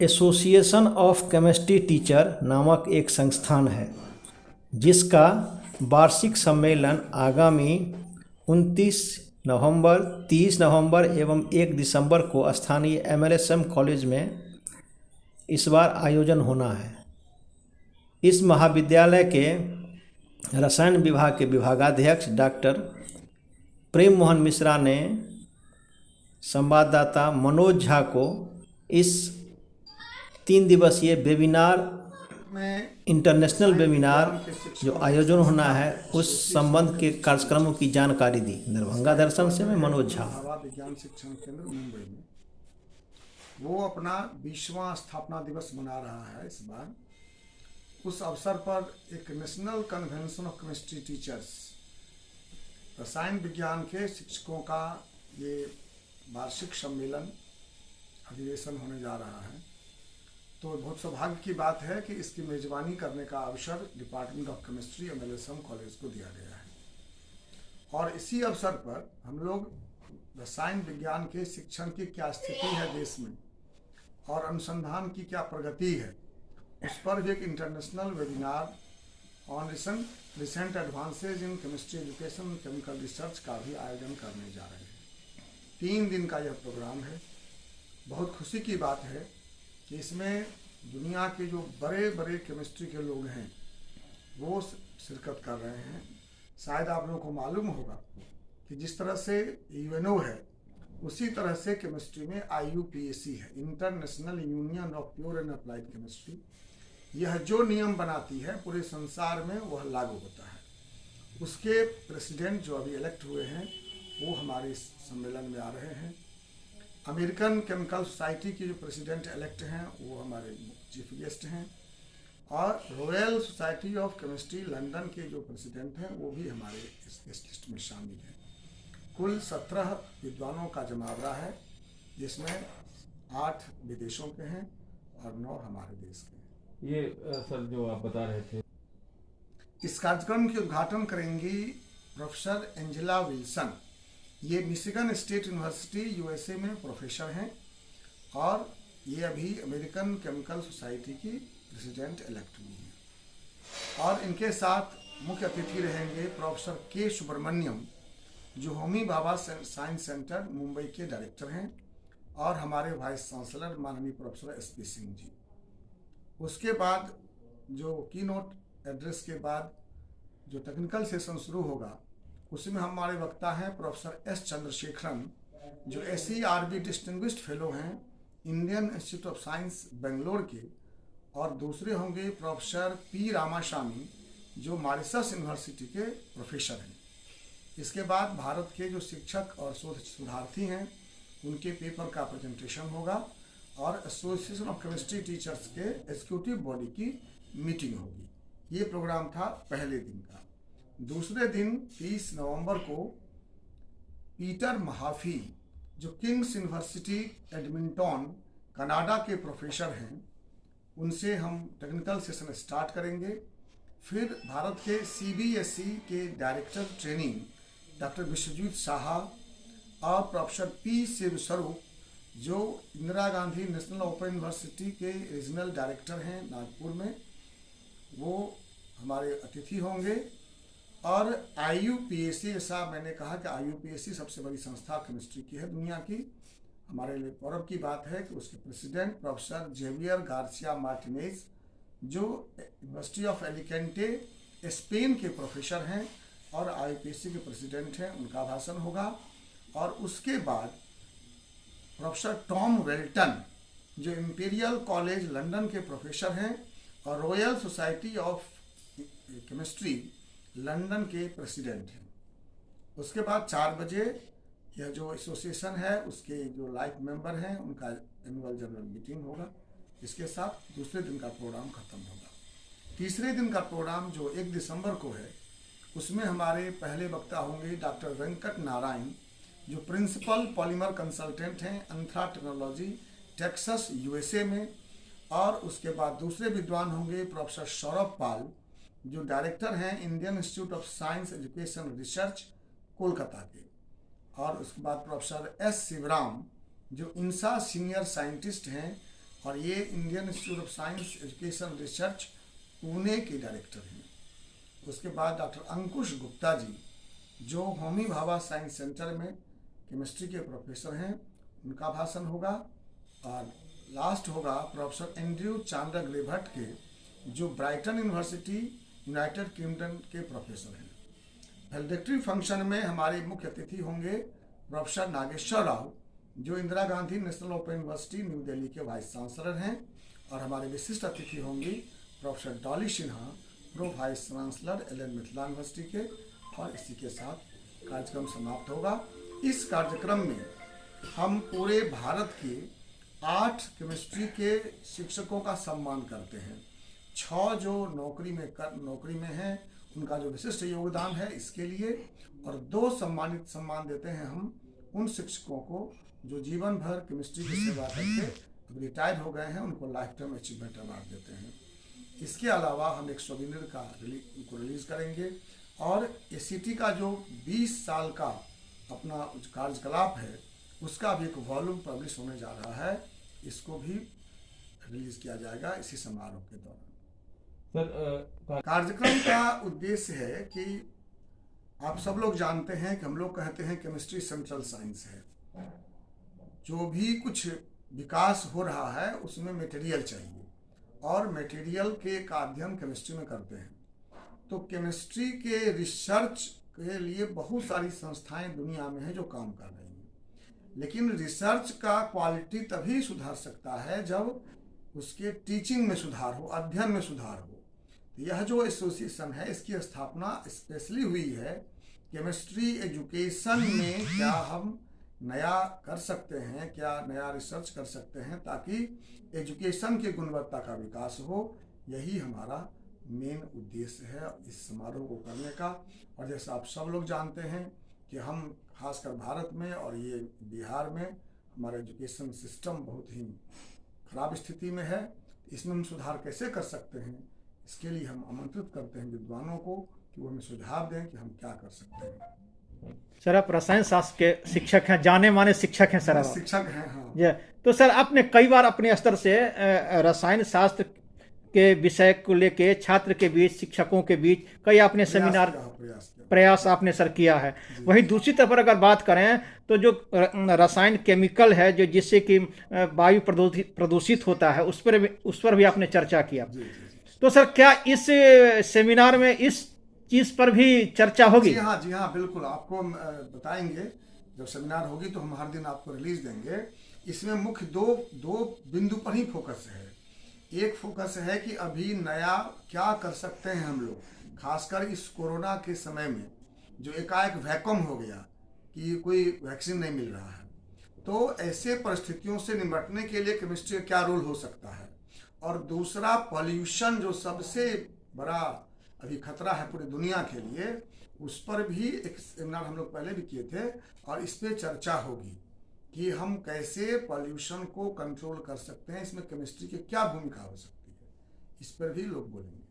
Association of chemistry teacher नामक एक संस्थान है जिसका वार्षिक सम्मेलन आगामी 29 नवंबर, 30 नवंबर एवं 1 दिसंबर को स्थानीय MLSM कॉलेज में इस बार आयोजन होना है। इस महाविद्यालय के रसायन विभाग के विभागाध्यक्ष डॉक्टर प्रेम मोहन मिश्रा ने संवाददाता मनोज झा को इस 3 दिवसीय वेबिनार में इंटरनेशनल वेबिनार जो आयोजन होना है उस संबंध के कार्यक्रमों की जानकारी दी। दरभंगा दर्शन से मैं मनोज झा। हवा विज्ञान शिक्षण केंद्र मुंबई में वो अपना 20वां स्थापना दिवस मना रहा है इस बार। उस अवसर पर एक national convention of chemistry teachers, रसायन विज्ञान के शिक्षकों का ये वार्षिक सम्मेलन अधिवेशन होने जा रहा है। तो बहुत सौभाग्य की बात है कि इसकी मेजबानी करने का अवसर department of chemistry MLSM college को दिया गया है। और इसी अवसर पर हम लोग रसायन विज्ञान के शिक्षण की क्या स्थिति है देश में और अनुसंधान की क्या प्रगति है, उस पर भी एक international webinar on recent advances in chemistry education and chemical research का भी आयोजन करने जा रहे हैं। 3 दिन का यह प्रोग्राम है। बहुत खुशी की बात है कि इसमें दुनिया के जो बड़े बड़े केमिस्ट्री के लोग हैं वो शिरकत कर रहे हैं। शायद आप लोगों को मालूम होगा कि जिस तरह से UNO है उसी तरह से केमिस्ट्री में IUPAC है, international union of pure and applied chemistry. यह जो नियम बनाती है पूरे संसार में वह लागू होता है। उसके प्रेसिडेंट जो अभी इलेक्ट हुए हैं वो हमारे इस सम्मेलन में आ रहे हैं। अमेरिकन केमिकल सोसाइटी की जो प्रेसिडेंट इलेक्ट हैं वो हमारे चीफ गेस्ट हैं और royal society of chemistry London के जो प्रेसिडेंट हैं वो भी हमारे इस गेस्ट लिस्ट में शामिल हैं। कुल 17 विद्वानों का जमावड़ा है जिसमें 8 विदेशों के हैं और 9 हमारे देश के हैं। ये सर जो आप बता रहे थे, इस कार्यक्रम के उद्घाटन करेंगी प्रोफेसर एंजेला विल्सन। ये मिशिगन स्टेट यूनिवर्सिटी USA में प्रोफेसर हैं और ये अभी अमेरिकन केमिकल सोसाइटी की प्रेसिडेंट इलेक्ट हुई हैं। और इनके साथ मुख्य अतिथि रहेंगे प्रोफेसर K सुब्रमण्यम जो होमी भाभा साइंस सेंटर मुंबई के डायरेक्टर हैं और हमारे वाइस चांसलर माननीय प्रोफेसर SP सिंह जी। उसके बाद जो की नोट एड्रेस के बाद जो टेक्निकल सेशन शुरू होगा उसमें हमारे वक्ता हैं प्रोफेसर S चंद्रशेखरन जो SERB डिस्टिंग्विश्ड फेलो हैं Indian institute of science Bangalore के, और दूसरे होंगे प्रोफेसर P रामास्वामी जो मॉरिशस यूनिवर्सिटी के प्रोफेसर हैं। इसके बाद भारत के जो शिक्षक और शोध शोधार्थी हैं उनके पेपर का प्रेजेंटेशन होगा और एसोसिएशन ऑफ केमिस्ट्री टीचर्स के एग्जीक्यूटिव बॉडी की मीटिंग होगी। ये प्रोग्राम था पहले दिन का। दूसरे दिन 30 नवंबर को पीटर महाफी जो किंग्स यूनिवर्सिटी एडमिंटन कनाडा के प्रोफेसर हैं उनसे हम टेक्निकल सेशन स्टार्ट करेंगे। फिर भारत के CBSE के director training doctor Vishwajeet Shah और प्रोफेसर P शिवस्वरूप जो Indira Gandhi National Open University के रीजनल डायरेक्टर हैं नागपुर में, वो हमारे अतिथि होंगे। और IUPAC, जैसा मैंने कहा कि IUPAC सबसे बड़ी संस्था केमिस्ट्री की है दुनिया की। हमारे लिए गौरव की बात है कि उसके president professor Javier Garcia Martinez जो यूनिवर्सिटी ऑफ एलिकेंटे स्पेन के प्रोफेसर हैं और IUPAC के प्रेसिडेंट हैं, उनका भाषण होगा। और उसके बाद प्रोफेसर टॉम वेल्टन जो इंपीरियल कॉलेज लंदन के प्रोफेसर हैं और royal society of chemistry London के प्रेसिडेंट हैं। उसके बाद 4 बजे यह जो एसोसिएशन है उसके जो लाइफ मेंबर हैं उनका एनुअल जनरल मीटिंग होगा। इसके साथ दूसरे दिन का प्रोग्राम खत्म होगा। तीसरे दिन का प्रोग्राम जो 1 दिसंबर को है उसमें हमारे पहले वक्ता होंगे डॉक्टर वेंकट नारायण जो प्रिंसिपल पॉलीमर कंसल्टेंट हैं अंथ्रा टेक्नोलॉजी टेक्सास USA में। और उसके बाद दूसरे विद्वान होंगे प्रोफेसर सौरभ पाल जो डायरेक्टर हैं Indian institute of science education research Kolkata के। और उसके बाद प्रोफेसर S शिवराम जो INSA सीनियर साइंटिस्ट हैं और ये Indian institute of science education research Pune के डायरेक्टर हैं। उसके बाद डॉक्टर अंकुश गुप्ता जी जो होमी भाभा साइंस सेंटर में केमिस्ट्री के प्रोफेसर हैं, उनका भाषण होगा। और लास्ट होगा प्रोफेसर एंड्रयू चांद्र ग्रेभट के, जो ब्राइटन यूनिवर्सिटी यूनाइटेड किंगडम के प्रोफेसर हैं। वैलेडिक्टरी फंक्शन में हमारे मुख्य अतिथि होंगे प्रोफेसर नागेश्वर राव, जो Indira Gandhi National Open University New Delhi के वाइस चांसलर हैं। और हमारे विशिष्ट अतिथि होंगी professor Dolly Sinha, pro vice chancellor L N Mithila University के। और इसी के साथ कार्यक्रम समाप्त होगा। इस कार्यक्रम में हम पूरे भारत के 8 केमिस्ट्री के शिक्षकों का सम्मान करते हैं। 6 जो नौकरी में हैं उनका जो विशिष्ट योगदान है इसके लिए, और 2 सम्मान देते हैं हम उन शिक्षकों को जो जीवन भर केमिस्ट्री की सेवा करके रिटायर हो गए हैं, उनको लाइफ टाइम अचीवमेंट अवार्ड देते हैं। इसके अलावा हम एक सोविनियर का उनको रिलीज करेंगे। और एसीटी का जो 20 साल का अपना कार्यकलाप है उसका भी एक वॉल्यूम पब्लिश होने जा रहा है, इसको भी रिलीज किया जाएगा इसी समारोह के दौरान। सर कार्यक्रम का उद्देश्य है कि आप सब लोग जानते हैं कि हम लोग कहते हैं केमिस्ट्री सेंट्रल साइंस है। जो भी कुछ विकास हो रहा है उसमें मटेरियल चाहिए, और मटेरियल के का अध्ययन केमिस्ट्री में करते हैं। तो केमिस्ट्री के रिसर्च के लिए बहुत सारी संस्थाएं दुनिया में हैं जो काम कर रही हैं, लेकिन रिसर्च का क्वालिटी तभी सुधार सकता है जब उसके टीचिंग में सुधार हो, अध्ययन में सुधार हो। यह जो एसोसिएशन है इसकी स्थापना स्पेशली हुई है केमिस्ट्री एजुकेशन में क्या हम नया कर सकते हैं, क्या नया रिसर्च कर सकते हैं ताकि एजुकेशन की गुणवत्ता का विकास हो। यही हमारा मेन उद्देश्य है इस समारोह को करने का। और जैसा आप सब लोग जानते हैं कि हम खासकर भारत में और ये बिहार में हमारा एजुकेशन सिस्टम बहुत ही खराब स्थिति में है। इसमें हम सुधार कैसे कर सकते हैं, इसके लिए हम आमंत्रित करते हैं विद्वानों को कि वो हमें सुझाव दें कि हम क्या कर सकते हैं। सर आप रसायन शास्त्र के शिक्षक हैं, जाने माने शिक्षक हैं सर। शिक्षक हैं, हाँ जी। तो सर आपने कई बार अपने स्तर से रसायन शास्त्र के विषय को लेके छात्र के बीच, शिक्षकों के बीच कई आपने सेमिनार प्रयास आपने सर किया है। वहीं दूसरी तरफ अगर बात करें तो जो रसायन केमिकल है जो जिससे कि वायु प्रदूषित होता है उस पर भी आपने चर्चा किया। तो सर क्या इस सेमिनार में इस चीज पर भी चर्चा होगी? जी हाँ बिल्कुल, आपको बताएंगे जब सेमिनार होगी तो हम हर दिन आपको रिलीज देंगे। इसमें मुख्य दो बिंदु पर ही फोकस है। एक फोकस है कि अभी नया क्या कर सकते हैं हम लोग, खासकर इस कोरोना के समय में जो एकाएक वैक्यूम हो गया कि कोई वैक्सीन नहीं मिल रहा है। तो ऐसे परिस्थितियों से निपटने के लिए केमिस्ट्री का क्या रोल हो सकता है। और दूसरा पॉल्यूशन जो सबसे बड़ा अभी खतरा है पूरी दुनिया के लिए, उस पर भी एक सेमिनार हम लोग पहले भी किए थे और इस पर चर्चा होगी कि हम कैसे पॉल्यूशन को कंट्रोल कर सकते हैं, इसमें केमिस्ट्री की क्या भूमिका हो सकती है, इस पर भी लोग बोलेंगे।